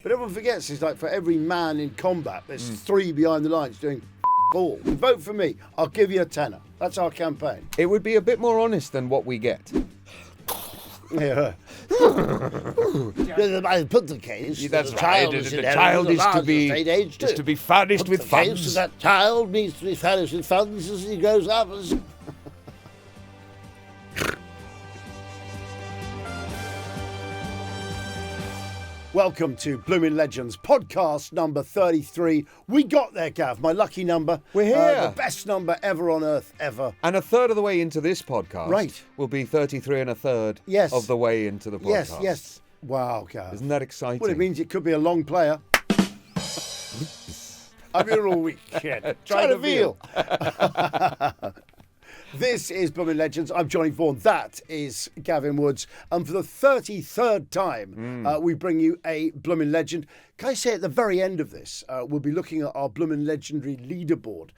But everyone forgets it's like for every man in combat, there's three behind the lines doing all. Vote for me. I'll give you a tenner. That's our campaign. It would be a bit more honest than what we get. Yeah. Put the case. That's the right. The child is to be furnished with funds. Case that child needs to be furnished with funds as he grows up. Welcome to Bloomin Legends, podcast number 33. We got there, Gav, my lucky number. We're here. The best number ever on earth, ever. And a third of the way into this podcast Right. will be 33 and a third Yes. of the way into the podcast. Yes. Wow, Gav. Isn't that exciting? Well, it means it could be a long player. I'm here all weekend. Try to feel. This is Bloomin Legends. I'm Johnny Vaughan. That is Gavin Woods. And for the 33rd time, we bring you a Bloomin Legend. Can I say at the very end of this, we'll be looking at our Bloomin Legendary leaderboard,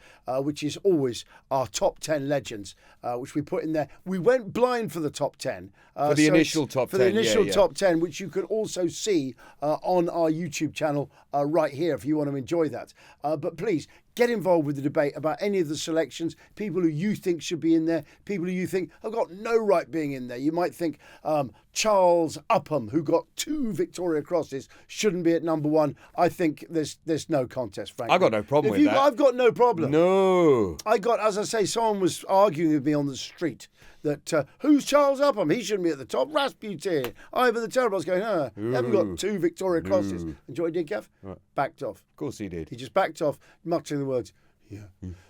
which is always our top 10 legends, which we put in there. We went blind for the top 10. For the initial top 10. For the initial top 10, which you can also see on our YouTube channel right here if you want to enjoy that. But please, get involved with the debate about any of the selections, people who you think should be in there, people who you think have got no right being in there. You might think Charles Upham, who got 2 Victoria Crosses, shouldn't be at number 1. I think there's no contest, frankly. I've got no problem with that. I've got no problem. No. As I say, someone was arguing with me on the street that who's Charles Upham? He shouldn't be at the top. Rasputin, Ivan the Terrible. I was going, you haven't got 2 Victoria Crosses. And do you know what he did, Gav? Right. Backed off. Of course he did. He just backed off, muttering the words,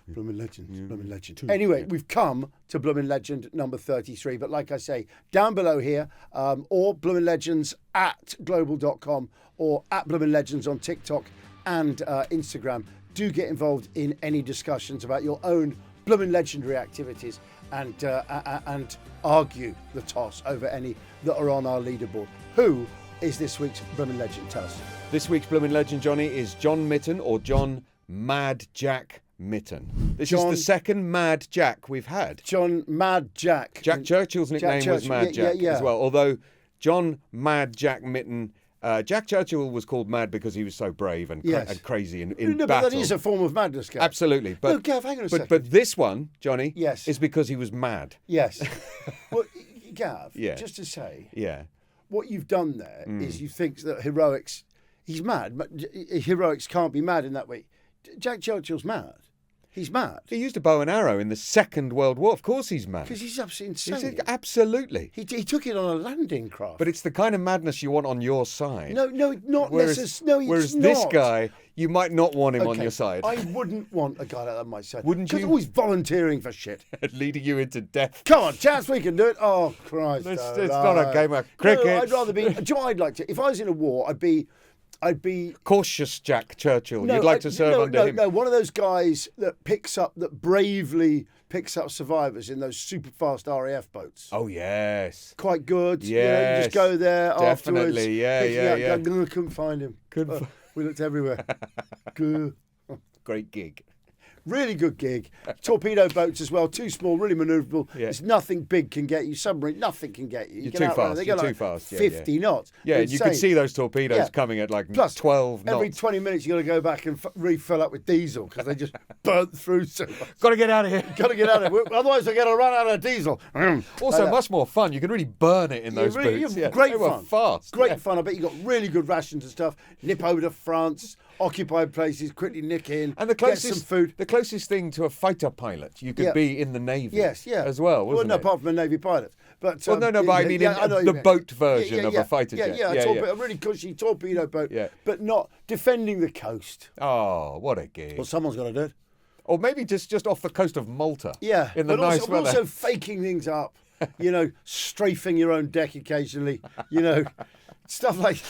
Bloomin Legends, Bloomin Legend. Anyway, we've come to Bloomin Legend number 33. But like I say, down below here, or Bloomin Legends at global.com or at Bloomin Legends on TikTok and Instagram. Do get involved in any discussions about your own Bloomin Legendary activities and argue the toss over any that are on our leaderboard. Who is this week's Bloomin Legend? Tell us. This week's Bloomin Legend, Johnny, is John Mytton, or John Mad Jack Mytton. This is the second Mad Jack we've had. John Mad Jack. Jack Churchill's nickname was Mad Jack as well. Although John Mad Jack Mytton, Jack Churchill was called mad because he was so brave and crazy in battle. But that is a form of madness, Gav. Absolutely. But, no, Gav, hang on a second. But this one, Johnny, yes, is because he was mad. Yes. Well, Gav, just to say, what you've done there is you think that heroics, he's mad, but heroics can't be mad in that way. Jack Churchill's mad. He's mad. He used a bow and arrow in the Second World War. Of course he's mad. Because he's absolutely insane. Absolutely. He took it on a landing craft. But it's the kind of madness you want on your side. No, not necessarily. Whereas this guy, you might not want him on your side. I wouldn't want a guy like that on my side. Wouldn't you? Because always volunteering for shit. Leading you into death. Come on, chance we can do it. Oh, Christ. It's not a game of cricket. No, I'd rather be... Do you know what I'd like to... If I was in a war, I'd be cautious Jack Churchill. You'd like to serve under him. No, one of those guys that bravely picks up survivors in those super fast RAF boats. Oh yes, quite good. Yes, you just go there afterwards. Definitely, yeah. Couldn't find him. We looked everywhere. Great gig. Really good gig. Torpedo boats as well. Too small, really manoeuvrable. Yeah. There's nothing big can get you. Submarine, nothing can get you. You're too fast. They go too fast. 50 knots. Yeah, you could see those torpedoes coming at like Plus, 12 knots. Every 20 minutes you got to go back and refill up with diesel because they just burnt through so much. Got to get out of here. Got to get out of here. Otherwise they're going to run out of diesel. Also, much more fun. You can really burn it in those boots. Great they fun. Were fast. Great fun. I bet you got really good rations and stuff. Nip over to France. Occupied places, quickly nick in, and get some food. The closest thing to a fighter pilot you could be in the Navy. Yes, as well, wasn't it? Apart from a Navy pilot. But but I mean the boat version of a fighter jet. A really cushy torpedo boat, but not defending the coast. Oh, what a gig! Well, someone's got to do it. Or maybe just off the coast of Malta. Yeah, in the nice weather. Also faking things up. Strafing your own deck occasionally. Stuff like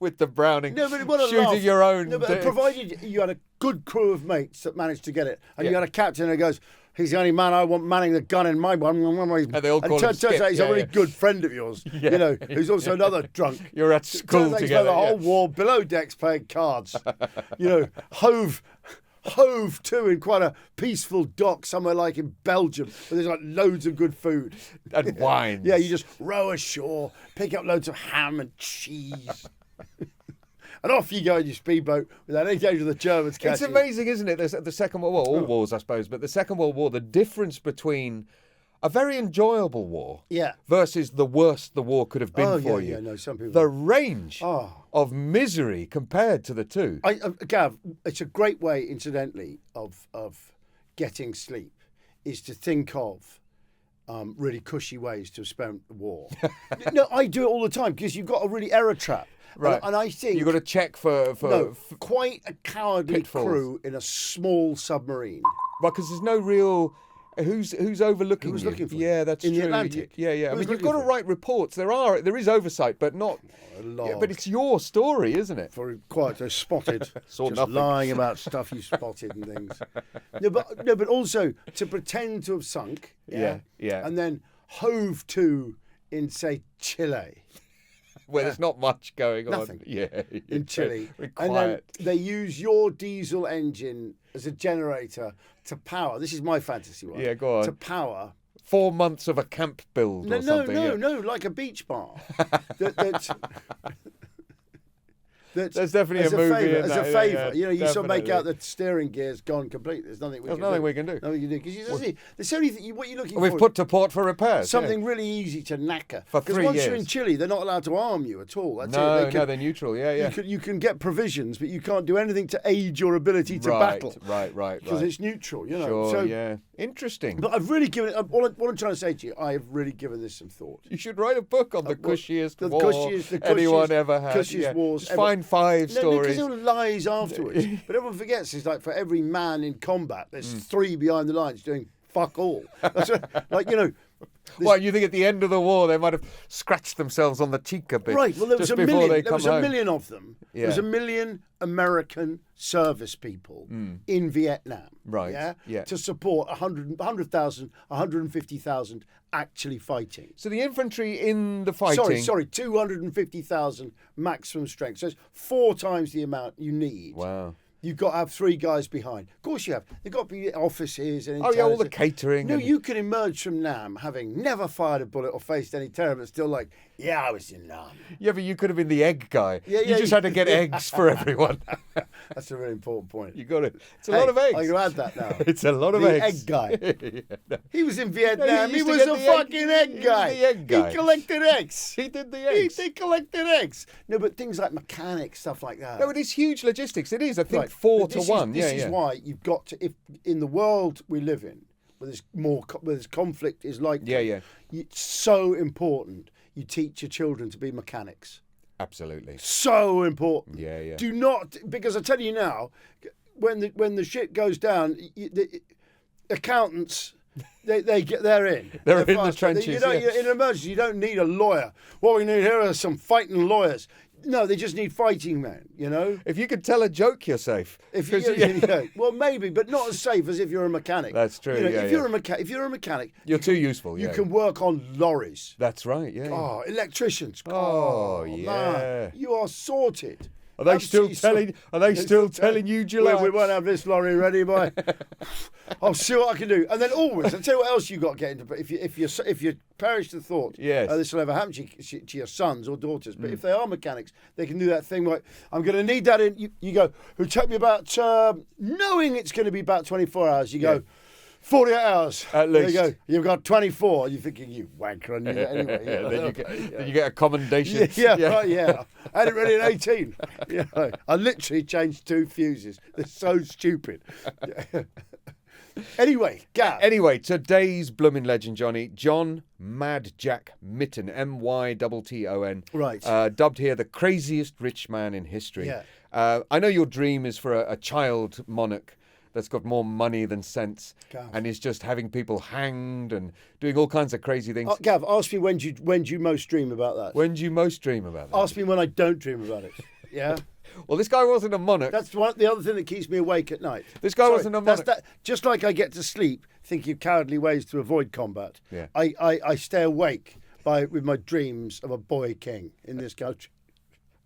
with the Browning, shooting laugh. Your own. No, but provided you had a good crew of mates that managed to get it, and you had a captain who goes, "He's the only man I want manning the gun in my one." And they all call him turns out he's a really good friend of yours. Who's also another drunk. You're at school together. He's spent the whole war below decks playing cards. Hove to in quite a peaceful dock somewhere like in Belgium where there's like loads of good food and wines. You just row ashore, pick up loads of ham and cheese. and off you go in your speedboat without any danger of the Germans catching. It's amazing, isn't it? The Second World War, all wars, I suppose, but the Second World War, the difference between a very enjoyable war versus the worst the war could have been for you. Yeah, no, some people. The range of misery compared to the two. Gav, it's a great way, incidentally, of getting sleep, is to think of really cushy ways to have spent the war. No, I do it all the time because you've got a really error trap. Right. And I think... You've got to check for quite a cowardly pitfalls. crew in a small submarine. Right, because there's no real... Who's overlooking Who's you? looking for you? Yeah, that's in true. The Atlantic. Yeah. I mean, you've got to write reports. There is oversight, but not. But it's your story, isn't it? For quite a spotted, Saw just nothing. lying about stuff you spotted and things. But also to pretend to have sunk. Yeah. And then hove to in, say, Chile. Where there's not much going on. Nothing. Yeah. In Chile. Very And quiet. then they use your diesel engine as a generator to power. This is my fantasy one. Yeah, go on. To power 4 months of a camp build or something. No, like a beach bar. There's definitely a movie as a favour. You sort of make definitely. out the steering gear's gone completely. There's nothing we can do. Nothing you can do. Because there's only what you're looking for. We've put to port for repairs. Something really easy to knacker. For 3 years. Because once you're in Chile, they're not allowed to arm you at all. That's No, they're neutral. Yeah. You can get provisions, but you can't do anything to aid your ability to battle. Right. Because it's neutral, Sure, So, yeah. Interesting. But I've really given it. What I'm trying to say to you, I have really given this some thought. You should write a book on the cushiest the war cushiest anyone ever had. Cushiest wars Just ever. find 5 stories. Because it all lies afterwards. But everyone forgets it's like for every man in combat, there's 3 behind the lines doing fuck all. That's Well, you think at the end of the war they might have scratched themselves on the cheek a bit? Right. Well, there was just a before million. they There come was a home. million of them. Yeah. There was a million American service people in Vietnam. Right, Yeah. yeah. To support 100,000, 150,000 actually fighting. So the infantry in the fighting... Sorry, 250,000 maximum strength. So it's 4 times the amount you need. Wow. You've got to have 3 guys behind. Of course you have. They've got to be offices and... Oh, yeah, all the catering. No, and... you can emerge from Nam having never fired a bullet or faced any terror, but still like, yeah, I was in Nam. Yeah, but you could have been the egg guy. Yeah, you just had to get eggs for everyone. That's a really important point. You got it. It's a lot of eggs. I'm going to add that now. It's a lot of the eggs. egg guy. No. He was in Vietnam. he He used to was get a the fucking egg he guy. was the egg guy. He collected eggs. He did the eggs. He collected eggs. No, but things like mechanics, stuff like that. No, it is huge logistics. It is, I think, Right. 4 But to 1. This is why you've got to, if in the world we live in, where there's conflict is likely. It's so important you teach your children to be mechanics. Absolutely. So important. Yeah. Do not, because I tell you now, when the shit goes down, the accountants. They're in. They're in the trenches. In an emergency, you don't need a lawyer. What we need here are some fighting lawyers. No, they just need fighting men. If you could tell a joke, you're safe. Well, maybe, but not as safe as if you're a mechanic. That's true. If you're a mechanic, you're too useful. You can work on lorries. That's right. Yeah. Oh, electricians. Oh, yeah. Man, you are sorted. Are they still telling you July? Well, we won't have this lorry ready by. I'll see what I can do. And then always, I'll tell you what else you got to get into. But if you perish the thought, yes, this will ever happen to your sons or daughters. But if they are mechanics, they can do that thing like, I'm going to need that in. You go, it'll take me about, knowing it's going to be about 24 hours. You go, 48 hours. At least. There you go. You've got 24. You're thinking, you wanker, I need it anyway. Then you get a commendation. Yeah. I had it ready at 18. I literally changed 2 fuses. They're so stupid. Anyway, Gav. Anyway, today's Bloomin Legend, Johnny. John Mad Jack Mytton, Mytton. Right. Dubbed here the craziest rich man in history. Yeah. I know your dream is for a child monarch that's got more money than sense, Gav. and is just having people hanged and doing all kinds of crazy things. Gav, ask me when do you most dream about that? When do you most dream about that? Ask me when I don't dream about it. Yeah. Well, this guy wasn't a monarch. That's the other thing that keeps me awake at night. This guy wasn't a monarch. Just like I get to sleep thinking of cowardly ways to avoid combat. Yeah. I stay awake with my dreams of a boy king in this country.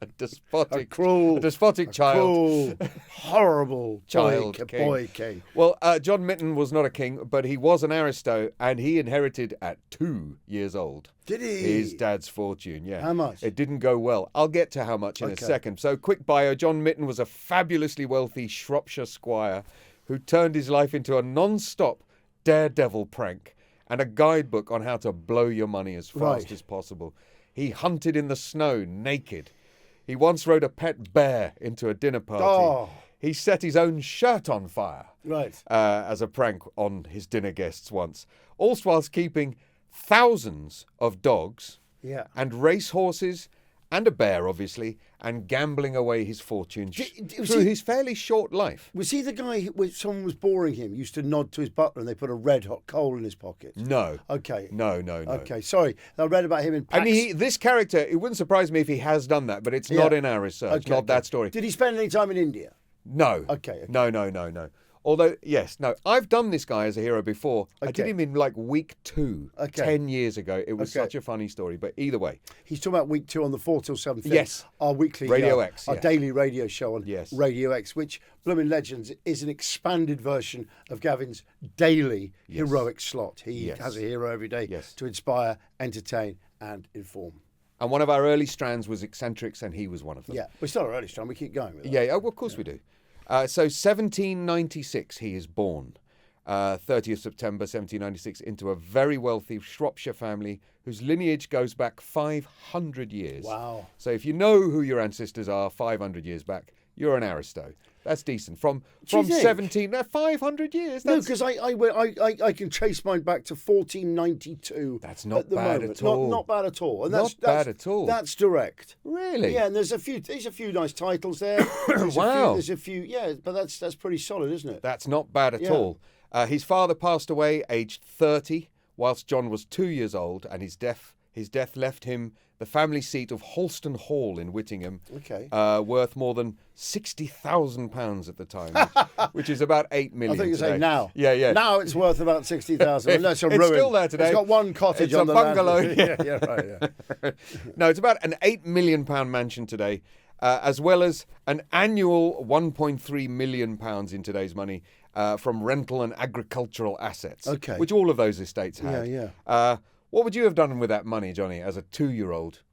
A despotic, cruel, child. Cruel, horrible child boy king. Well, John Mytton was not a king, but he was an aristo, and he inherited at 2 years old. Did he? His dad's fortune, yeah. How much? It didn't go well. I'll get to how much in a second. So, quick bio. John Mytton was a fabulously wealthy Shropshire squire who turned his life into a non-stop Daredevil prank and a guidebook on how to blow your money as fast as possible. He hunted in the snow naked. He once rode a pet bear into a dinner party. Oh. He set his own shirt on fire as a prank on his dinner guests once. All whilst keeping thousands of dogs and racehorses and a bear, obviously, and gambling away his fortunes through his fairly short life. Was he the guy who, when someone was boring him, used to nod to his butler and they put a red-hot coal in his pocket? No. Okay. No. Okay, sorry. I read about him in Pax. I mean, this character, it wouldn't surprise me if he has done that, but it's not in our research, not that story. Did he spend any time in India? No. Okay. No. Although, yes, no, I've done this guy as a hero before. Okay. I did him in like week 2, 10 years ago. It was such a funny story, but either way. He's talking about week 2 on the 4 till 7 thing. Yes. Our weekly Radio X, our daily radio show on Radio X, which Bloomin Legends is an expanded version of Gavin's daily heroic slot. He has a hero every day to inspire, entertain, and inform. And one of our early strands was eccentrics, and he was one of them. Yeah, we're still our early strand. We keep going with that. Yeah, well, of course we do. So 1796 he is born, 30th September 1796, into a very wealthy Shropshire family whose lineage goes back 500 years. Wow. So if you know who your ancestors are 500 years back, you're an aristo. That's decent. From 500 years. No, because I can trace mine back to 1492. That's not bad at all. Not bad at all. And not bad at all. That's direct. Really? Yeah, and there's a few nice titles there. There's a few. Yeah, but that's pretty solid, isn't it? That's not bad at all. His father passed away aged 30, whilst John was 2 years old, and his death left him the family seat of Holston Hall in Whittingham, worth more than £60,000 at the time, which is about 8 million. I think you're today. saying now. Yeah. Now it's worth about 60,000. That's a ruin. It's still there today. It's got one cottage it's on a the bungalow. Land. Yeah. No, it's about an £8 million mansion today, as well as an annual £1.3 million in today's money from rental and agricultural assets, which all of those estates had. Yeah. What would you have done with that money, Johnny, as a 2-year-old?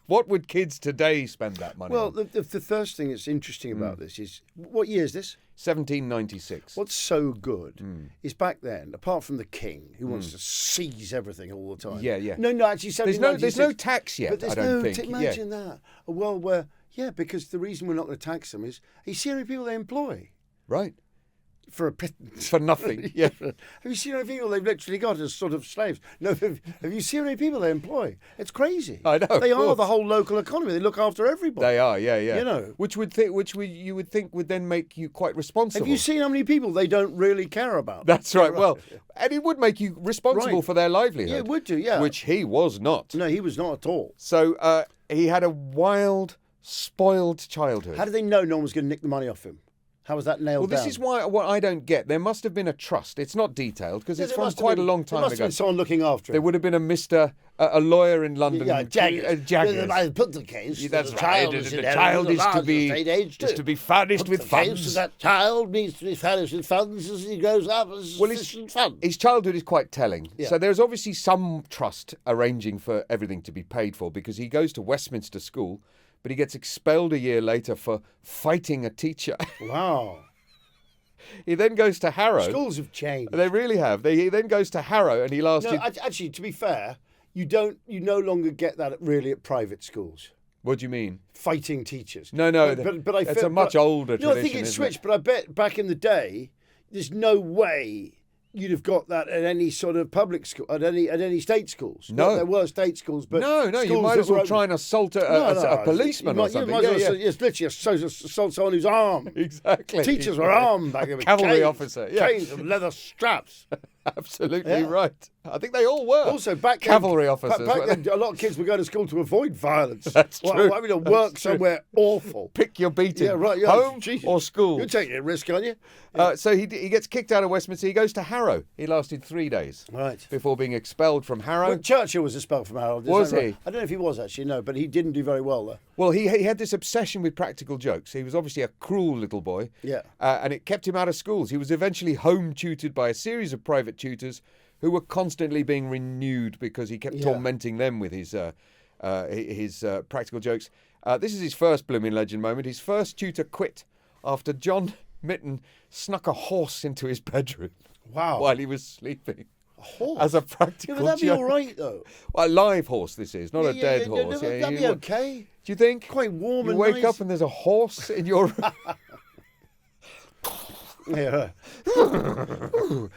What would kids today spend that money on? Well, the first thing that's interesting about this is, what year is this? 1796. What's so good is back then, apart from the king, who wants to seize everything all the time. Yeah. No, actually, 1796. There's no tax yet, but I don't think. Imagine that. A world where, because the reason we're not going to tax them is, you see how many people they employ? Right. For a pittance. For nothing, yeah. Have you seen how many people they've literally got as sort of slaves? No, have you seen how many people they employ? It's crazy. I know. They are the whole local economy. They look after everybody. They are, yeah. You know, you would think would then make you quite responsible. Have you seen how many people they don't really care about? That's right. Well, and it would make you responsible for their livelihood. Yeah, it would do. Yeah, which he was not. No, he was not at all. So he had a wild, spoiled childhood. How did they know no one was going to nick the money off him? How was that nailed down? Well, this is what I don't get. There must have been a trust. It's not detailed because it's from quite a long time ago. There must have been someone looking after him. There would have been a lawyer in London. Yeah, Jaggers. I put the case. That's right. The child is to be furnished with funds. That child needs to be furnished with funds as he grows up as sufficient funds. His childhood is quite telling. Yeah. So there's obviously some trust arranging for everything to be paid for because he goes to Westminster School, but he gets expelled a year later for fighting a teacher. Wow. He then goes to Harrow. Schools have changed. They really have. He then goes to Harrow and he lasted... No, actually, to be fair, you no longer get that really at private schools. What do you mean? Fighting teachers. No, but it's a much older tradition. No, I think it's switched, but I bet back in the day, there's no way you'd have got that at any sort of public school, at any state schools. No. There were state schools, but no, you might as well try and assault a policeman or something. It's literally assault someone who's armed. Exactly. Teachers were armed back then. Cavalry officer. Yeah. Chains and leather straps. Absolutely right. I think they all were. Also, back then, cavalry officers. Back then, a lot of kids were going to school to avoid violence. That's true. Having to work somewhere awful. Pick your beating. Yeah, right. Yeah, Home Jesus. or school. You're taking a risk, aren't you? Yeah. So he gets kicked out of Westminster. He goes to Harrow. He lasted 3 days. Right. Before being expelled from Harrow. Well, Churchill was expelled from Harrow. Was he? Right? I don't know if he was, actually, no, but he didn't do very well, though. Well, he had this obsession with practical jokes. He was obviously a cruel little boy. Yeah. And it kept him out of schools. He was eventually home tutored by a series of private tutors who were constantly being renewed because he kept tormenting them with his practical jokes. This is his first Bloomin Legend moment. His first tutor quit after John Mytton snuck a horse into his bedroom. Wow. While he was sleeping. A horse? As a practical joke. That'd be all right, though. Well, a live horse this is, not a dead horse. That'd be okay. Do you think? Quite warm you and wake nice. up and there's a horse in your room. Yeah. No,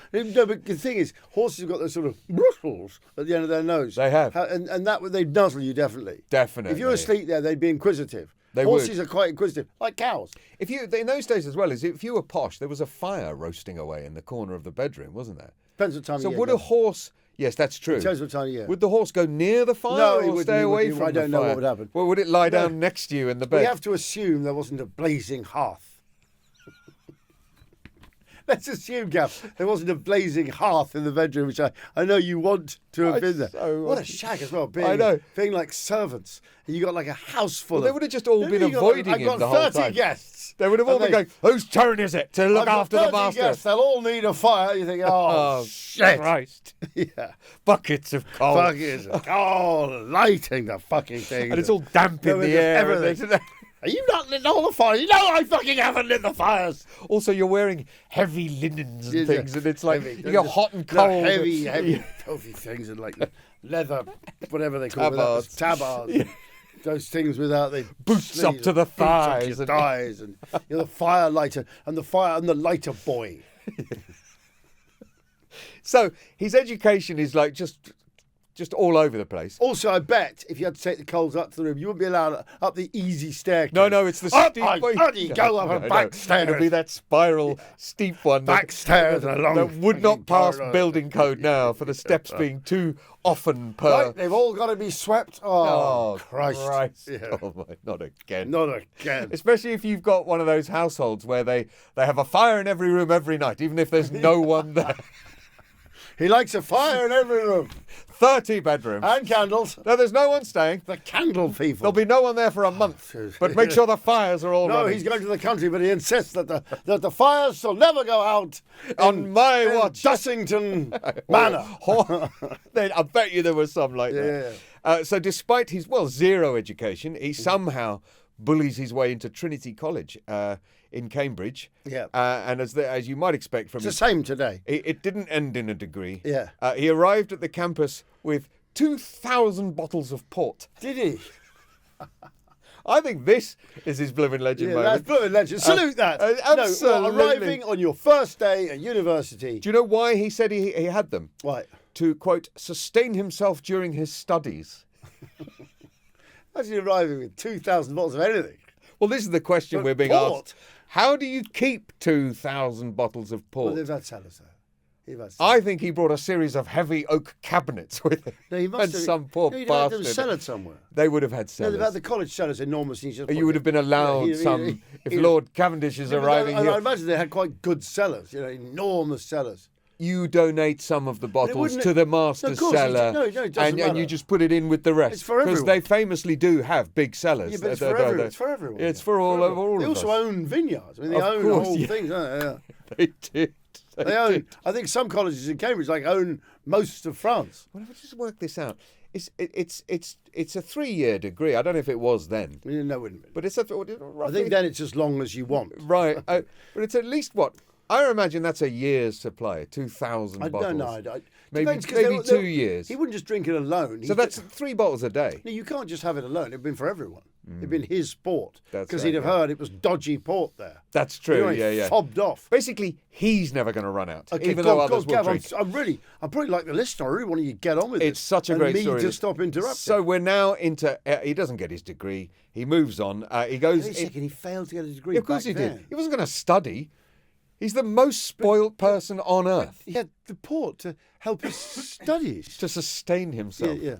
but the thing is, horses have got those sort of bristles at the end of their nose. They have. And that they'd nuzzle you, definitely. Definitely. If you're asleep there, they'd be inquisitive. They Horses would. are quite inquisitive, like cows. In those days as well, if you were posh, there was a fire roasting away in the corner of the bedroom, wasn't there? Depends what time of year. So would a horse... Yes, that's true. Depends what time of year. Would the horse go near the fire No, or stay away from the fire? I don't know what would happen. Well, would it lie down next to you in the bed? We have to assume there wasn't a blazing hearth. Let's assume, Gav, there wasn't a blazing hearth in the bedroom, which I know you want to have been there. What a shag as well, being like servants. And you got like a house full They would have just all been avoiding him the whole time. I've got 30 guests. They would have all been going, whose turn is it to look after the master? Guests, they'll all need a fire. You think, oh shit. Christ. Yeah. Buckets of coal. Buckets of coal, lighting the fucking thing. And it's all damp in the air. Everything. Are you not lit all the fires? No, I fucking haven't lit the fires. Also, you're wearing heavy linens and things, and it's like heavy. you're hot and cold. Heavy, filthy things, and like leather, whatever they call it. Tabards. Yeah. Those things without the boots sleeves, up to the thighs, and thighs, and you're the fire lighter and the lighter boy. So his education is like just all over the place. Also, I bet if you had to take the coals up to the room, you wouldn't be allowed up the easy staircase. No, it's the steep one. How do you go up a back stairs? It'll be that spiral steep one. Back stairs and along. That would not pass building code now for the steps being too often per... Right, they've all got to be swept. Oh, Christ. Yeah. Oh, my, not again. Not again. Especially if you've got one of those households where they have a fire in every room every night, even if there's no one there. He likes a fire in every room. 30 bedrooms. And candles. No, there's no one staying. The candle people. There'll be no one there for a month. But make sure the fires are all running. No, he's going to the country, but he insists that the fires shall never go out on my watch. Dussington Manor. I bet you there was some like that. So despite his, zero education, he somehow bullies his way into Trinity College in Cambridge. Yeah. And as you might expect from it's the same today. It didn't end in a degree. Yeah. He arrived at the campus with 2,000 bottles of port. Did he? I think this is his Bloomin Legend moment. That's Bloomin Legend. Salute that. Absolutely. No, arriving on your first day at university. Do you know why he said he had them? Why? To, quote, sustain himself during his studies. Imagine arriving with 2,000 bottles of anything. Well, this is the question we're being asked. How do you keep 2,000 bottles of port? Well, they've had cellars, though. I think he brought a series of heavy oak cabinets with him. No, he must and have. Some poor no, bastard. There was a cellar somewhere. They would have had cellars. No, they've had the college cellars enormous. You would have been allowed if Lord Cavendish is arriving here. I imagine they had quite good cellars, enormous cellars. You donate some of the bottles to the master's cellar, and you just put it in with the rest. It's for everyone. Because they famously do have big cellars. Yeah, but it's for everyone. It's for everyone. It's for all of us. They also own vineyards. I mean, they own the whole thing, don't they? They did. They own. I think some colleges in Cambridge own most of France. Well, if I just work this out, it's a 3-year degree. I don't know if it was then. No, it wouldn't be. But it's roughly, I think then it's as long as you want. Right, but it's at least what. I imagine that's a year's supply, 2,000 bottles. I don't know. Maybe 2 years. He wouldn't just drink it alone. So that's 3 bottles a day. No, you can't just have it alone. It'd been for everyone. It'd been his sport. Because he'd have heard it was dodgy port there. That's true, yeah. Fobbed off. Basically, he's never going to run out, okay, even though others will drink. I'm pretty like the listener. I really want you to get on with it. It's such a great story. To stop interrupting. So we're now into... he doesn't get his degree. He moves on. He goes... Wait a second, he failed to get a degree. Yeah, of course he did. He wasn't going to study. He's the most spoilt person on earth. He had the port to help his studies. To sustain himself. Yeah.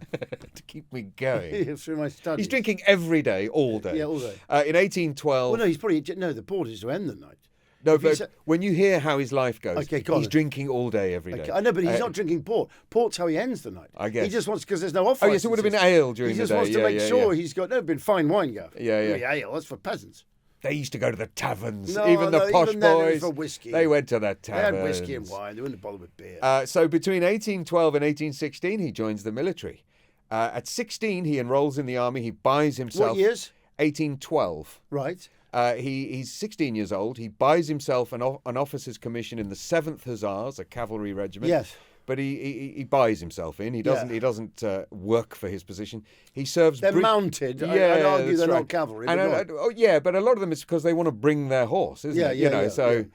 To keep me going. Yeah, through my studies. He's drinking every day, all day. Yeah, all day. In 1812... Well, no, he's probably... No, the port is to end the night. No, but when you hear how his life goes, Okay, go on he's then. drinking all day, every day. Okay. I know, but he's not drinking port. Port's how he ends the night. I guess. He just wants... Because there's no off Oh, yes, it would have been ale during the day. He just wants to make sure he's got... No, it'd been fine wine, Gav. Yeah. Ale, that's for peasants. They used to go to the taverns. No, even the posh even then it was boys. for whiskey. They went to the taverns. They had whiskey and wine. They wouldn't bother with beer. So between 1812 and 1816, he joins the military. At 16, he enrolls in the army. He buys himself... What years? 1812. Right. He's 16 years old. He buys himself an officer's commission in the 7th Hussars, a cavalry regiment. Yes. But he buys himself in. He doesn't work for his position. He serves. They're mounted. Yeah, I'd argue they're right. not cavalry. And but a lot of them it's because they want to bring their horse, isn't it?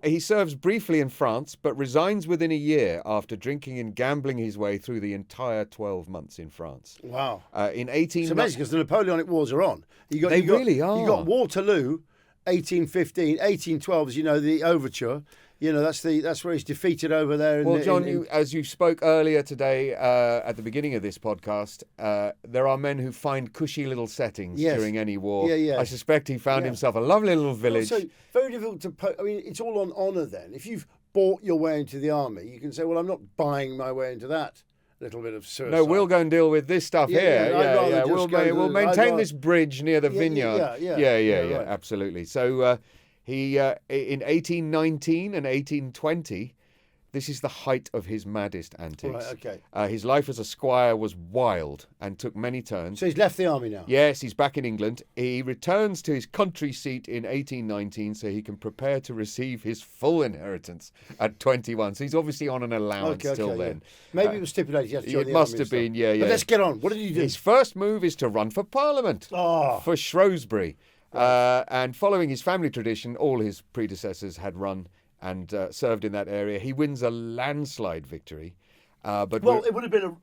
He serves briefly in France, but resigns within a year after drinking and gambling his way through the entire 12 months in France. Wow. In 18... It's amazing because the Napoleonic Wars are on. Really are. You got Waterloo, 1815, 1812, as you know, the overture. You know, that's where he's defeated over there. Well, John, as you spoke earlier today at the beginning of this podcast, there are men who find cushy little settings during any war. Yeah. I suspect he found himself a lovely little village. So very difficult to... I mean, it's all on honour then. If you've bought your way into the army, you can say, well, I'm not buying my way into that little bit of suicide. No, we'll go and deal with this stuff here. We'll maintain this bridge near the vineyard. Yeah, right. Absolutely. So... He, in 1819 and 1820, this is the height of his maddest antics. Right, okay. His life as a squire was wild and took many turns. So he's left the army now? Yes, he's back in England. He returns to his country seat in 1819 so he can prepare to receive his full inheritance at 21. So he's obviously on an allowance till then. Maybe it was stipulated. It must have been, yeah. But let's get on. What did he do? His first move is to run for Parliament for Shrewsbury. And following his family tradition, all his predecessors had run and served in that area. He wins a landslide victory. It would have been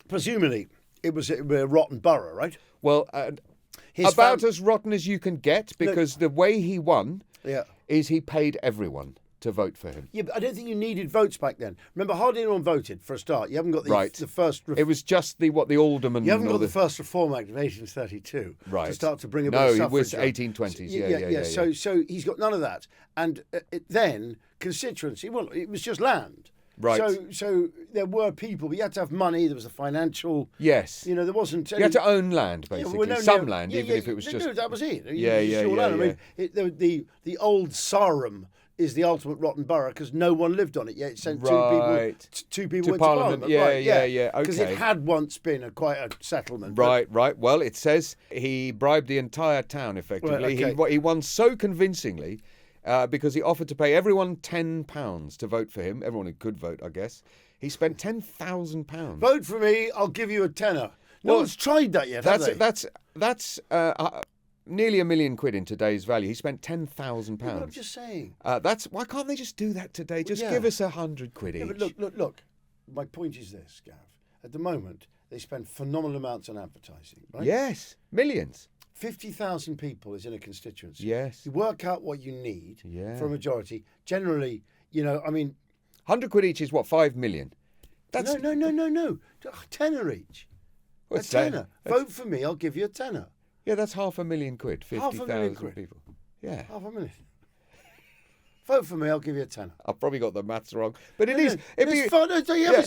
presumably it would be a rotten borough, right? Well, as rotten as you can get, because the way he won is he paid everyone to vote for him. Yeah, but I don't think you needed votes back then. Remember, hardly anyone voted for a start. You haven't got the first... It was just the alderman... You haven't got the first Reform Act of 1832 to start to bring a bit of suffrage. No, it was 1820s. So he's got none of that. And then constituency, well, it was just land. Right. So there were people, but you had to have money. There was a financial... Yes. You know, there wasn't... You had to own land, basically. Land, even if it was just... No, that was it. Yeah. I mean, the old Sarum is the ultimate rotten borough because no one lived on it yet. It sent two people into Parliament. Yeah. Because it had once been quite a settlement. Right. Well, it says he bribed the entire town, effectively. Right, okay. He won so convincingly because he offered to pay everyone £10 to vote for him. Everyone who could vote, I guess. He spent £10,000. Vote for me, I'll give you a tenner. No one's tried that yet, have they? That's nearly £1 million in today's value. He spent £10,000. Yeah, I'm just saying. Why can't they just do that today? Just give us £100 each. Yeah, but look. My point is this, Gav. At the moment, they spend phenomenal amounts on advertising, right? Yes, millions. 50,000 people is in a constituency. Yes. You work out what you need for a majority. Generally, I mean... £100 each is what, 5 million? That's... No. A tenner each. What's a tenner. Vote for me, I'll give you a tenner. Yeah, that's £500,000. 50,000 people. Yeah. £500,000. Vote for me, I'll give you a tenner. I've probably got the maths wrong. But it is. It's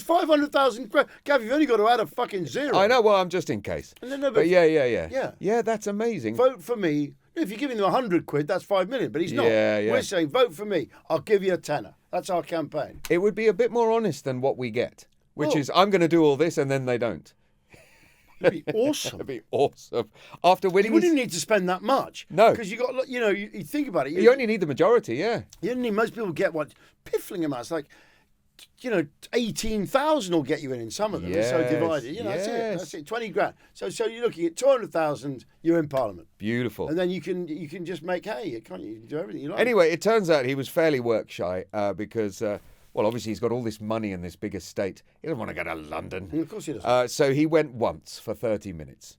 500,000. Gav, you've only got to add a fucking zero. I know, well, I'm just in case. No, but yeah, that's amazing. Vote for me. If you're giving them £100, that's 5 million, but he's not. Yeah. We're saying, vote for me, I'll give you a tenner. That's our campaign. It would be a bit more honest than what we get, which is, I'm going to do all this and then they don't. It'd be awesome. It'd be awesome. After winning, you wouldn't need to spend that much. No, because you got, you think about it. You only need the majority. Yeah, you only need. Most people get what piffling amounts like, 18,000 will get you in some of them. Yes. It's so divided. That's it. 20 grand. So you're looking at 200,000. You're in Parliament. Beautiful. And then you can just make hay. Can't you? You can do everything you like. Anyway, it turns out he was fairly work shy because. Well, obviously, he's got all this money in this big estate. He doesn't want to go to London. Of course he doesn't. So he went once for 30 minutes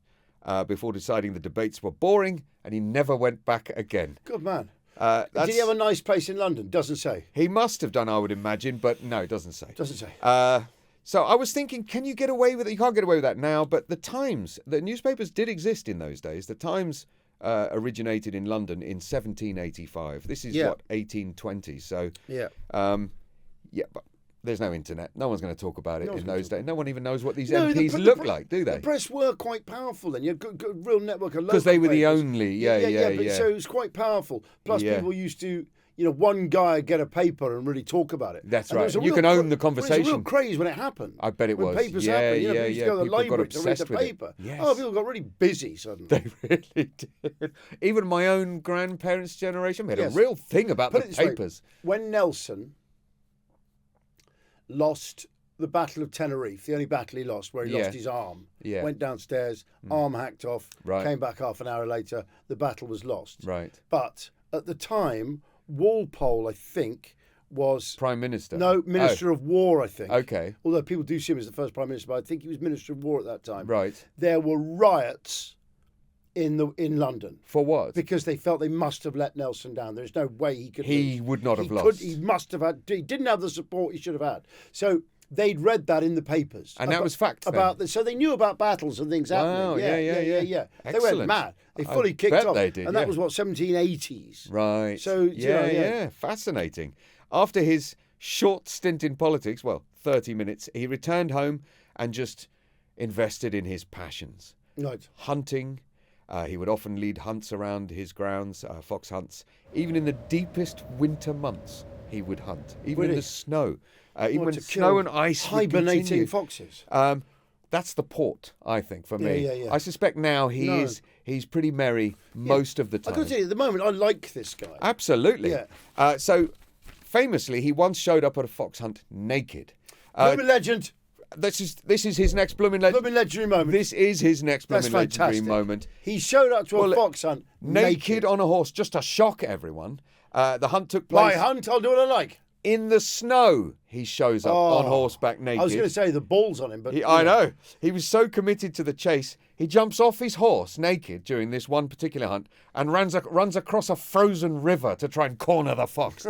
before deciding the debates were boring, and he never went back again. Good man. Did he have a nice place in London? Doesn't say. He must have done, I would imagine, but no, it doesn't say. Doesn't say. So I was thinking, can you get away with it? You can't get away with that now, but the Times, the newspapers did exist in those days. The Times originated in London in 1785. This is, 1820. So, but there's no internet. No one's going to talk about it in those days. No one even knows what these MPs look like, do they? The press were quite powerful then. You had a real network of local because they were the papers. only, So it was quite powerful. Plus, people used to, one guy would get a paper and really talk about it. That's right. You can own the conversation. It was a real craze when it happened. I bet it was. When papers happened, people used to go to the library to read the paper. Yes. Oh, people got really busy suddenly. They really did. Even my own grandparents' generation, we had a real thing about the papers. When Nelson lost the Battle of Tenerife, the only battle he lost, where he lost his arm, went downstairs, arm hacked off, came back half an hour later, the battle was lost. Right. But at the time, Walpole, I think, was... Prime Minister? No, Minister of War, I think. Okay. Although people do see him as the first Prime Minister, but I think he was Minister of War at that time. Right. There were riots in London. For what? Because they felt they must have let Nelson down. There's no way he could lose. Would not have lost. He must have had... He didn't have the support he should have had. So... They'd read that in the papers. And that was fact so they knew about battles and things happening. Wow, yeah. They went mad. They fully kicked off. They did, and that was, 1780s. Right. So, yeah. Fascinating. After his short stint in politics, 30 minutes, he returned home and just invested in his passions. Right. Hunting. He would often lead hunts around his grounds, fox hunts. Even in the deepest winter months, he would hunt. Even in the snow. Even when snow and ice hibernating foxes. That's the port, I think, for me. Yeah. I suspect now he's pretty merry most of the time. I've got to tell you, at the moment, I like this guy. Absolutely. Yeah. So, famously, he once showed up at a fox hunt naked. Bloomin Legend. This is his next Bloomin Legend. Bloomin Legendary moment. This is his next Bloomin Legendary moment. He showed up to a fox hunt naked on a horse, just to shock everyone. The hunt took place. My hunt, I'll do what I like. In the snow, he shows up on horseback naked. I was going to say the balls on him, but... I know. He was so committed to the chase, he jumps off his horse naked during this one particular hunt and runs across a frozen river to try and corner the fox.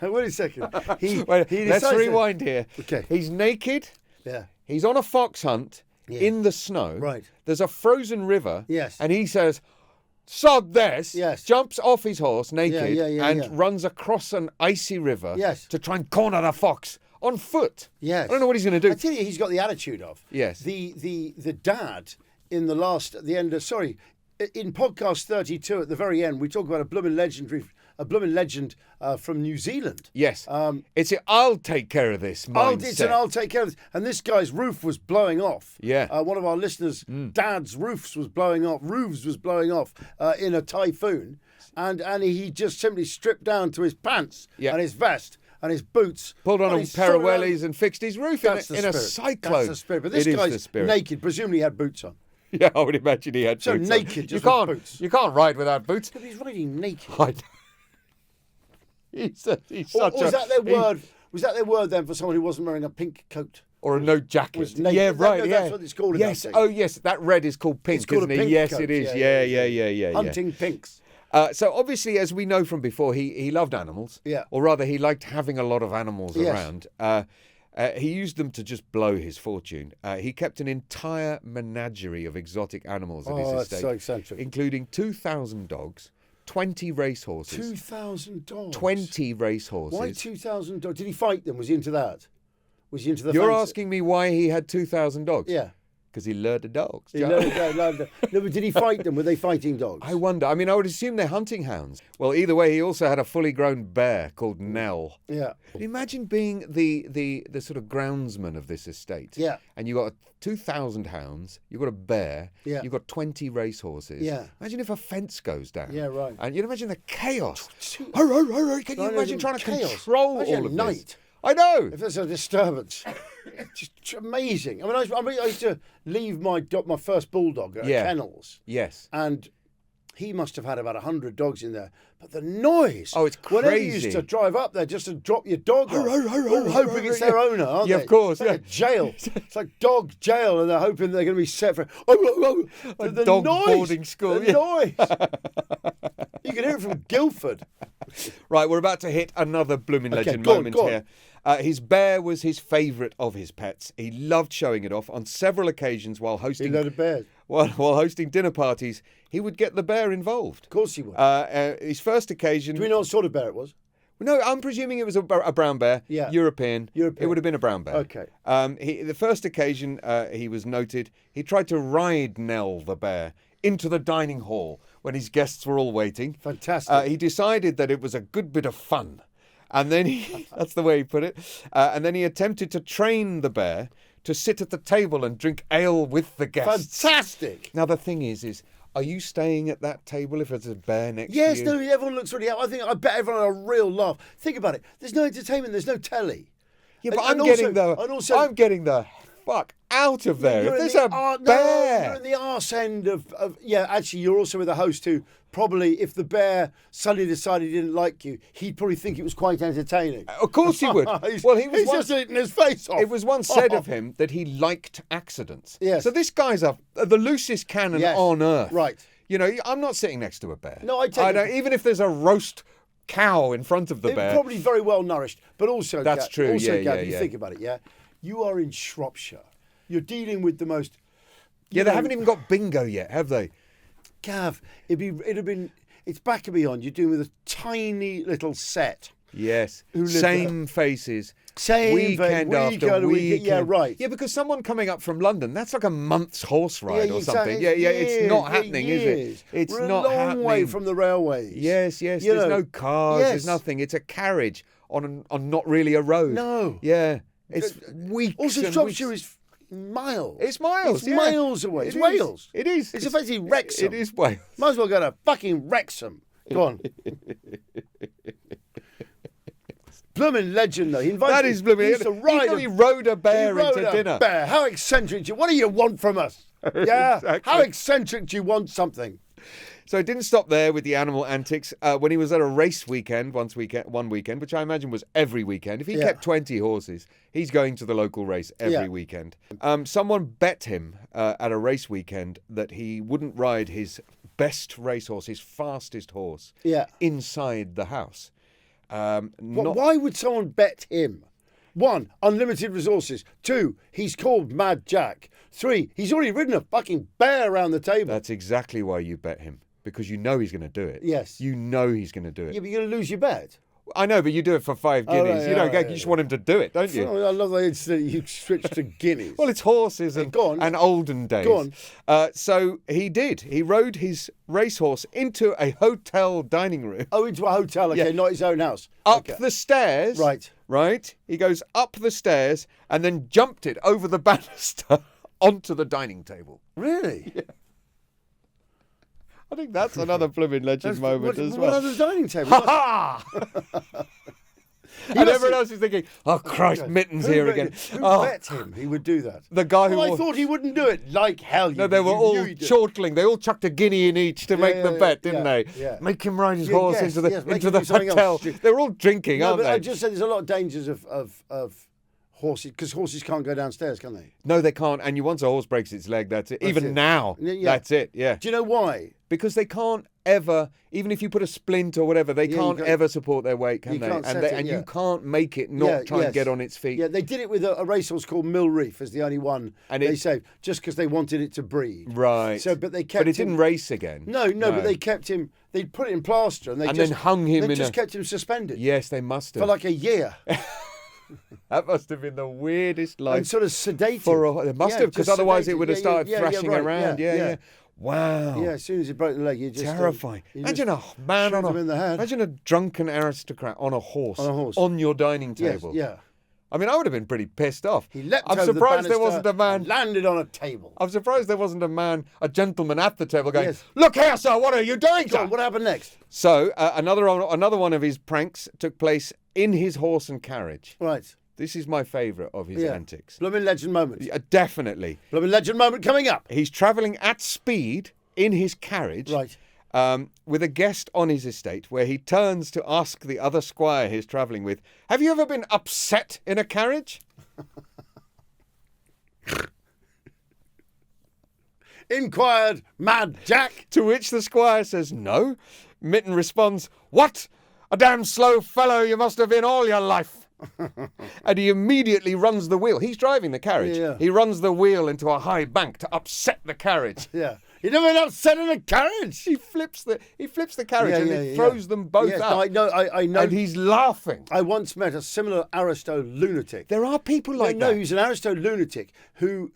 Wait a second. Let's rewind here. Okay. He's naked. Yeah. He's on a fox hunt in the snow. Right. There's a frozen river. Yes. And he says... Sod this, yes. Jumps off his horse naked and yeah. runs across an icy river to try and corner the fox on foot. Yes. I don't know what he's going to do. I tell you, he's got the attitude of. Yes. The dad in in podcast 32 at the very end, we talk about a Bloomin Legend from New Zealand. Yes. It's I'll take care of this mindset. I'll take care of this. And this guy's roof was blowing off. Yeah. One of our listeners' dad's roofs was blowing off in a typhoon. And he just simply stripped down to his pants and his vest and his boots. Pulled on a pair of wellies and fixed his roof in a cyclone. That's the spirit. But this guy's naked, presumably he had boots on. Yeah, I would imagine he had so boots naked, on. just with boots. You can't ride without boots. But he's riding naked. He's such was that their word? Was that their word then for someone who wasn't wearing a pink coat or a no jacket? Yeah, right. That's what it's called. Yes. In that yes. That red is called pink, isn't it? Yes, coat. it is. Yeah. Hunting pinks. So obviously, as we know from before, he loved animals. Yeah. Or rather, he liked having a lot of animals around. He used them to just blow his fortune. He kept an entire menagerie of exotic animals at his estate. That's so eccentric. Including 2,000 dogs, 20 racehorses. 2,000 dogs? 20 racehorses. Why 2,000 dogs? Did he fight them? Was he into that? Was he into the You're fancy? asking me why he had 2,000 dogs? Yeah. Because he lured the dogs. No, but did he fight them? Were they fighting dogs? I wonder. I mean, I would assume they're hunting hounds. Well, either way, he also had a fully grown bear called Nell. Yeah. Imagine being the sort of groundsman of this estate. Yeah. And you got 2,000 hounds. You've got a bear. Yeah. You've got 20 racehorses. Yeah. Imagine if a fence goes down. Yeah, right. And you'd imagine the chaos. Can you imagine trying to control all of this? I know. If there's a disturbance, just amazing. I mean, I used to leave my first bulldog at kennels. Yes. And he must have had about 100 dogs in there. But the noise. Oh, it's crazy. Whenever you used to drive up there just to drop your dog off, hoping it's their owner, aren't they? Yeah, of course. It's like a jail. It's like dog jail, and they're hoping they're going to be set for... A dog noise, boarding school. The noise. You can hear it from Guildford. Right, we're about to hit another Bloomin Legend go on, moment go on. here. His bear was his favourite of his pets. He loved showing it off on several occasions while He hosting loaded bears. while hosting dinner parties. He would get the bear involved. Of course he would. His first occasion. Do we know what sort of bear it was? No, I'm presuming it was a brown bear. Yeah. European. It would have been a brown bear. Okay. The first occasion he was noted, he tried to ride Nell the bear into the dining hall when his guests were all waiting. Fantastic. He decided that it was a good bit of fun. And then that's the way he put it. And then he attempted to train the bear to sit at the table and drink ale with the guests. Fantastic. Now, the thing is, are you staying at that table if there's a bear next to you? Yes, no, everyone looks really out. I bet everyone had a real laugh. Think about it. There's no entertainment. The's no telly. Yeah, but And I'm getting the fuck out of there. If there's a bear. No, you're in the arse end of. Actually, you're also with a host who probably, if the bear suddenly decided he didn't like you, he'd probably think it was quite entertaining. Of course he would. he's just eating his face off. It was once said of him that he liked accidents. Yes. So this guy's the loosest cannon on earth. Right. You know, I'm not sitting next to a bear. No, I take it. Even if there's a roast cow in front of the bear. Probably very well nourished, but also That's true. Also, Yeah, you think about it. Yeah, you are in Shropshire. You're dealing with the most. They haven't even got bingo yet, have they? Gav, it'd have been. It's back and beyond. You're dealing with a tiny little set. Yes. Who live Same faces. Same weekend after weekend. Yeah, right. Yeah, because someone coming up from London, that's like a month's horse ride or exactly. something. Yeah, it's not happening, is it? It's We're not a long happening. way from the railways. Yes. There's no cars. There's nothing. It's a carriage on not really a road. No. Yeah. It's weeks. Also, and Shropshire weeks. is miles. It's miles. It's miles away. It's Wales. It is. It's effectively Wrexham. It is Wales. Might as well go to fucking Wrexham. Go on. Bloomin Legend, though. He invited. That is Bloomin. He rode a bear into dinner. Bear. How eccentric do you? What do you want from us? Yeah. Exactly. How eccentric do you want something? So it didn't stop there with the animal antics. When he was at a race weekend, one weekend, which I imagine was every weekend. If he kept 20 horses, he's going to the local race every weekend. Someone bet him at a race weekend that he wouldn't ride his best racehorse, his fastest horse, inside the house. Why would someone bet him? 1, unlimited resources. 2, he's called Mad Jack. 3, he's already ridden a fucking bear around the table. That's exactly why you bet him. Because you know he's going to do it. Yes. You know he's going to do it. Yeah, but you're going to lose your bet. I know, but you do it for 5 guineas. You just want him to do it, don't you? Oh, I love that you switched to guineas. Well, it's horses and olden days. Go on. So he did. He rode his racehorse into a hotel dining room. Oh, into a hotel, okay, not his own house. Up the stairs. Right. He goes up the stairs and then jumped it over the banister onto the dining table. Really? Yeah. I think that's another Bloomin Legend moment as well. What other dining table? Ha ha! And everyone else is thinking, oh, Christ, Mytton's here again. Who bet him he would do that? The guy who... I thought he wouldn't do it. Like hell. No, they were all chortling. They all chucked a guinea in each to make the bet, didn't they? Yeah. Make him ride his horse into the hotel. Else. They were all drinking, aren't but they? I just said there's a lot of dangers of horses, because horses can't go downstairs, can they? No, they can't. And once a horse breaks its leg, that's it. Even now, that's it, yeah. Do you know why? Because they can't ever, even if you put a splint or whatever, they can't ever support their weight, can they? You can't make it not try and get on its feet. Yeah, they did it with a racehorse called Mill Reef as the only one they saved, just because they wanted it to breed. Right. So, but they kept. But it didn't race again. No, but they kept him. They put it in plaster and then hung him. They just kept him suspended. Yes, they must have for like a year. That must have been the weirdest life. And sort of sedated. It must have, because otherwise it would have started thrashing around. Yeah. Wow. Yeah, as soon as he broke the leg, you just... Terrifying. Imagine a man imagine a drunken aristocrat on a horse. On your dining table. Yes, yeah. I mean, I would have been pretty pissed off. He leapt I'm over surprised the there wasn't a man... landed on a table. I'm surprised there wasn't a gentleman at the table going, look here, sir, what are you doing, sir? What happened next? So, another one of his pranks took place in his horse and carriage. Right. This is my favourite of his antics. Bloomin Legend moment. Definitely. Bloomin Legend moment coming up. He's travelling at speed in his carriage. Right. With a guest on his estate, where he turns to ask the other squire he's travelling with, have you ever been upset in a carriage? inquired Mad Jack. To which the squire says, no. Mytton responds, what? A damn slow fellow you must have been all your life. And he immediately runs the wheel. He's driving the carriage. Yeah. He runs the wheel into a high bank to upset the carriage. Yeah. You never been upset in a carriage. He flips the carriage and he throws them both out. No, I know. And he's laughing. I once met a similar aristo lunatic. There are people like that. No, he's an aristo lunatic who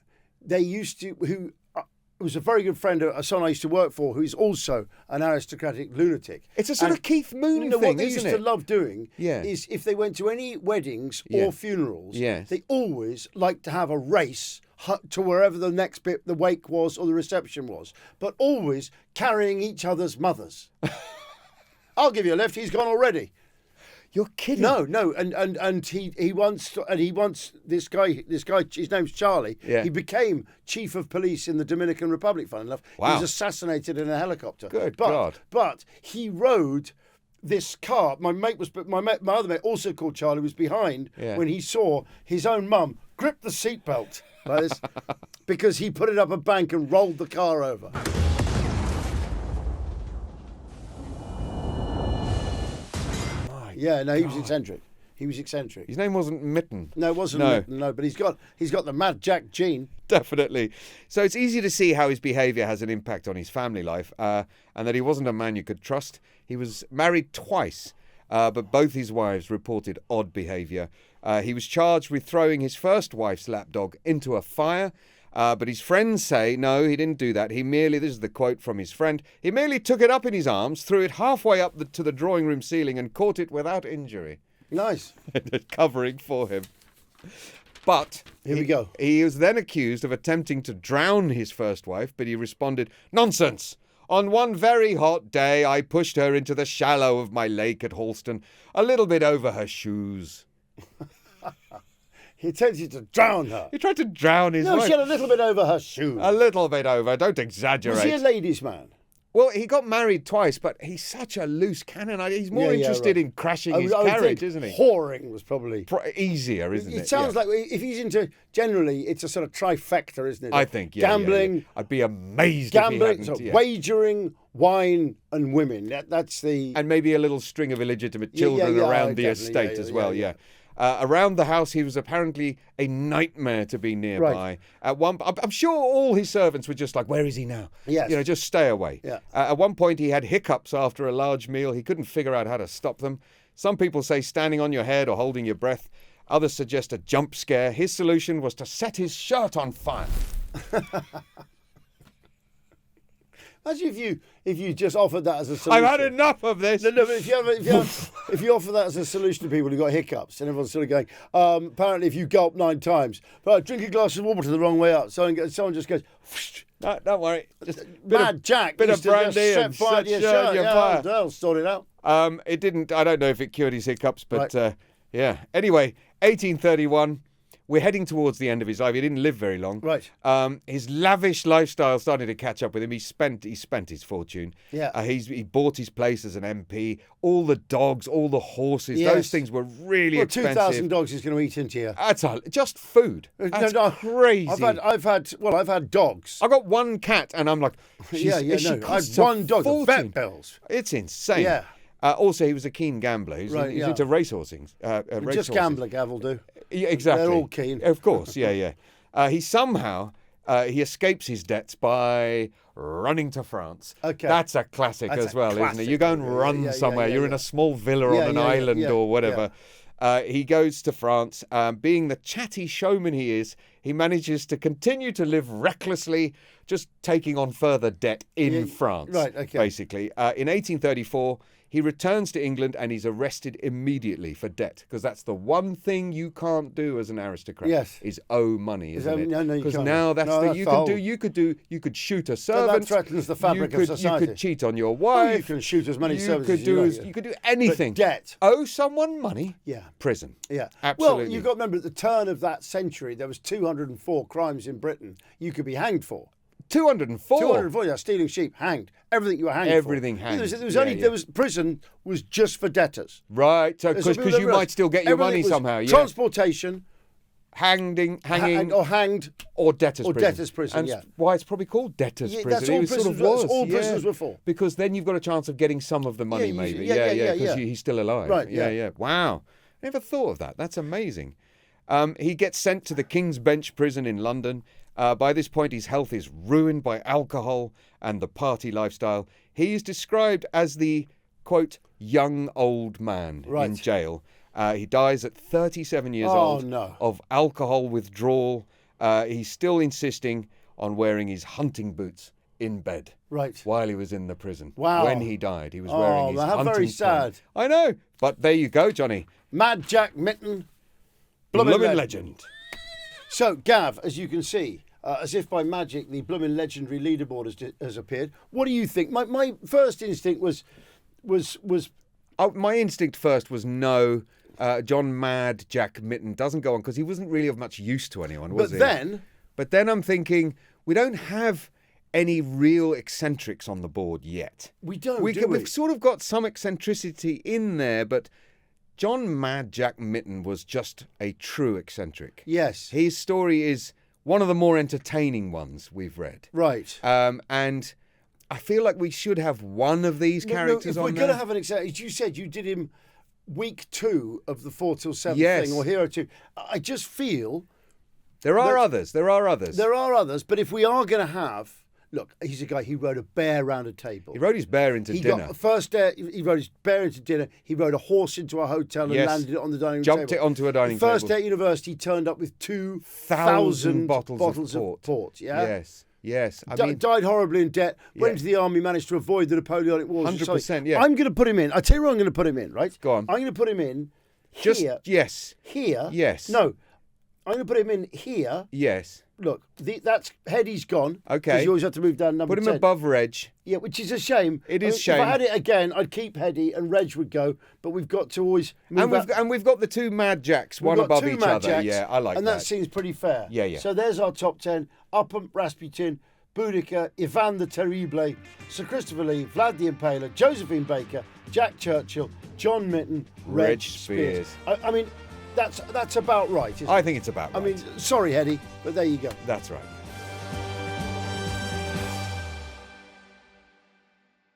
was a very good friend of someone I used to work for, who's also an aristocratic lunatic. It's a sort of Keith Moon thing, what they isn't used it? to love doing Yeah. is if they went to any weddings or funerals, Yes. they always liked to have a race to wherever the next bit, the wake was or the reception was, but always carrying each other's mothers. I'll give you a lift. He's gone already. You're kidding. No, and he once this guy, his name's Charlie. Yeah. He became chief of police in the Dominican Republic. Funny enough, Wow. He was assassinated in a helicopter. Good God! But he rode this car. My other mate, also called Charlie, was behind when he saw his own mum grip the seatbelt like this because he put it up a bank and rolled the car over. Yeah, no, he was eccentric. He was eccentric. His name wasn't Mytton. No, it wasn't Mytton, no, but he's got the Mad Jack gene. Definitely. So it's easy to see how his behaviour has an impact on his family life, and that he wasn't a man you could trust. He was married twice, but both his wives reported odd behaviour. He was charged with throwing his first wife's lapdog into a fire. But his friends say, no, he didn't do that. This is the quote from his friend, he merely took it up in his arms, threw it halfway up to the drawing room ceiling and caught it without injury. Nice. Covering for him. But Here we go. He was then accused of attempting to drown his first wife, but he responded, nonsense. On one very hot day, I pushed her into the shallow of my lake at Halston, a little bit over her shoes. He attempted to drown her. He tried to drown his wife. No, she had a little bit over her shoes. A little bit over. Don't exaggerate. Was he a ladies' man? Well, he got married twice, but he's such a loose cannon. He's more interested in crashing his carriage, isn't he? Whoring was probably easier, isn't it? It sounds like if he's into, generally, it's a sort of trifecta, isn't it? I think, Gambling. Yeah. I'd be amazed if he hadn't. So wagering, wine, and women. That's the... And maybe a little string of illegitimate children around the estate as well, yeah. Around the house, he was apparently a nightmare to be nearby. Right. I'm sure all his servants were just like, where is he now? Yes. Just stay away. Yeah. At one point, he had hiccups after a large meal. He couldn't figure out how to stop them. Some people say standing on your head or holding your breath. Others suggest a jump scare. His solution was to set his shirt on fire. Imagine if you just offered that as a solution. I've had enough of this. No, but if you offer that as a solution to people who've got hiccups, and everyone's sort of going, apparently if you gulp 9 times, drink a glass of water the wrong way up, someone just goes, whoosh. No, don't worry. Just Mad Jack bit of used to brandy just set and fire to your shirt. fire. They'll sort it out. It didn't. I don't know if it cured his hiccups, but right. yeah. Anyway, 1831. We're heading towards the end of his life. He didn't live very long. Right. His lavish lifestyle started to catch up with him. He spent his fortune. Yeah. He bought his place as an MP. All the dogs, all the horses, those things were really expensive. 2,000 dogs is going to eat into you. That's just food. That's crazy. I've had dogs. I've got one cat, and I'm like, I had one dog. The vet bills. It's insane. Yeah. Also, he was a keen gambler. He's into racehorsing. Just gambler, Gav will do. Yeah, exactly. They're all keen. Of course, yeah. He somehow he escapes his debts by running to France. Okay. That's a classic as well, isn't it? You go and run somewhere. You're in a small villa on an island or whatever. Yeah. He goes to France. Being the chatty showman he is, he manages to continue to live recklessly, just taking on further debt in France. Right, okay. Basically. In 1834, he returns to England and he's arrested immediately for debt, because that's the one thing you can't do as an aristocrat. Yes. Is owe money, isn't it? No, because now you could shoot a servant. That threatens the fabric of society. You could cheat on your wife. You can shoot as many servants as you like. You could do anything. But debt. Owe someone money. Yeah. Prison. Yeah. Absolutely. Well, you've got to remember at the turn of that century, there was 204 crimes in Britain you could be hanged for. 204? 204, yeah. Stealing sheep, hanged. Everything you were hanged for. Everything hanged. There was prison was just for debtors. Right, so because you might still get your money somehow. Yeah. Transportation, hanging, hanged, or debtor's or prison. debtor's prison. And yeah, why it's probably called debtor's prison. that's all It prisons. sort of was. That's all prisons were for. Because then you've got a chance of getting some of the money, maybe. Because he's still alive. Right. Yeah. Wow. Never thought of that. That's amazing. He gets sent to the King's Bench prison in London. By this point, his health is ruined by alcohol and the party lifestyle. He is described as the, quote, young old man in jail. He dies at 37 years old of alcohol withdrawal. He's still insisting on wearing his hunting boots in bed while he was in the prison. Wow. When he died, he was wearing his hunting very sad. pants. I know, but there you go, Johnny. Mad Jack Mytton, Bloomin Legend. So, Gav, as you can see, as if by magic, the Bloomin Legendary leaderboard has appeared. What do you think? My first instinct was. My instinct first was no. John Mad Jack Mytton doesn't go on because he wasn't really of much use to anyone, was he? But then I'm thinking we don't have any real eccentrics on the board yet. We don't. We've sort of got some eccentricity in there, but John Mad Jack Mytton was just a true eccentric. Yes. His story is one of the more entertaining ones we've read. Right. And I feel like we should have one of these characters on there. If we're going to have an eccentric, as you said, you did him week 2 of the 4 till 7 yes. thing, or Hero 2. I just feel... There are others, but if we are going to have... Look, he's a guy who rode a bear round a table. He rode his bear into dinner. He rode his bear into dinner. He rode a horse into a hotel and landed it on the dining room Jumped table. it onto a dining table. First day at university, he turned up with 2,000 bottles of port. Yeah? Yes. Died horribly in debt, went into the army, managed to avoid the Napoleonic Wars. 100%, yeah. I'm going to put him in. I'll tell you where I'm going to put him in, right? Go on. I'm going to put him in here. Here. Yes. No. I'm going to put him in here. Yes. Look, that's Heady's gone. Okay. Because you always have to move down number 10. Put him above Reg. Yeah, which is a shame. It is shame. If I had it again, I'd keep Heady and Reg would go, but we've got to always move and we've got the 2 Mad Jacks, one above each other. Jacks, yeah, I like that. And that seems pretty fair. Yeah. So there's our top 10. Upham, Rasputin, Boudica, Ivan the Terrible, Sir Christopher Lee, Vlad the Impaler, Josephine Baker, Jack Churchill, John Mytton, Reg Spears. I mean, that's about right, isn't it? I think it's about right. I mean, sorry, Heady, but there you go. That's right.